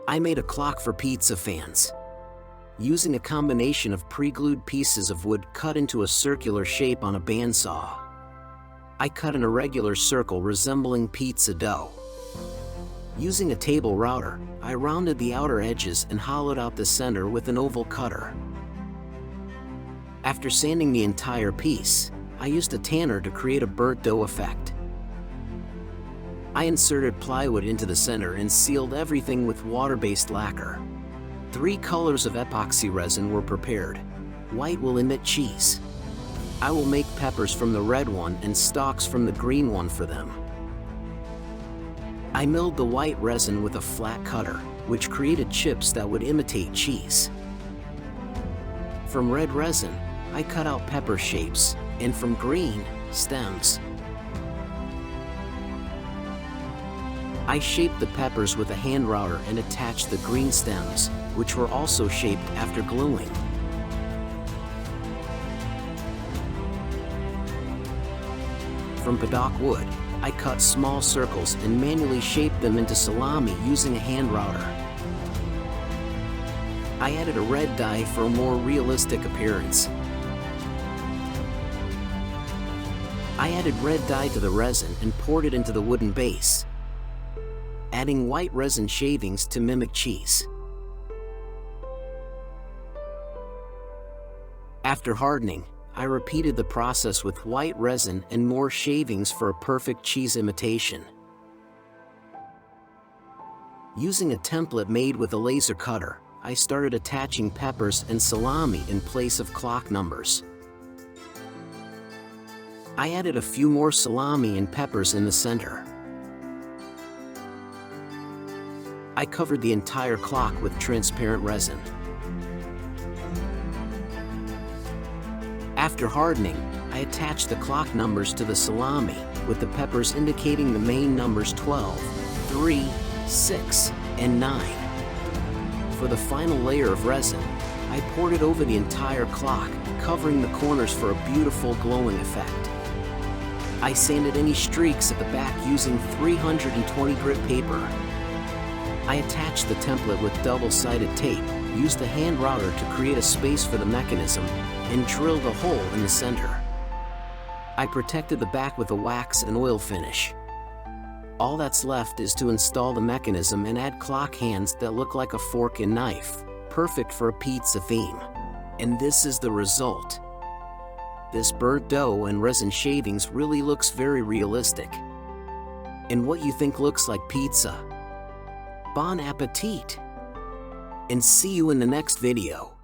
I made a clock for pizza fans. Using a combination of pre-glued pieces of wood cut into a circular shape on a bandsaw, I cut an irregular circle resembling pizza dough. Using a table router, I rounded the outer edges and hollowed out the center with an oval cutter. After sanding the entire piece, I used a tanner to create a burnt dough effect. I inserted plywood into the center and sealed everything with water-based lacquer. 3 colors of epoxy resin were prepared. White will emit cheese. I will make peppers from the red one and stalks from the green one for them. I milled the white resin with a flat cutter, which created chips that would imitate cheese. From red resin, I cut out pepper shapes, and from green, stems. I shaped the peppers with a hand router and attached the green stems, which were also shaped after gluing. From paddock wood, I cut small circles and manually shaped them into salami using a hand router. I added a red dye for a more realistic appearance. I added red dye to the resin and poured it into the wooden base, adding white resin shavings to mimic cheese. After hardening, I repeated the process with white resin and more shavings for a perfect cheese imitation. Using a template made with a laser cutter, I started attaching peppers and salami in place of clock numbers. I added a few more salami and peppers in the center. I covered the entire clock with transparent resin. After hardening, I attached the clock numbers to the salami, with the peppers indicating the main numbers 12, 3, 6, and 9. For the final layer of resin, I poured it over the entire clock, covering the corners for a beautiful glowing effect. I sanded any streaks at the back using 320 grit paper. I attached the template with double-sided tape, used a hand router to create a space for the mechanism, and drilled a hole in the center. I protected the back with a wax and oil finish. All that's left is to install the mechanism and add clock hands that look like a fork and knife, perfect for a pizza theme. And this is the result. This burnt dough and resin shavings really looks very realistic. And what you think looks like pizza? Bon appetit! And see you in the next video.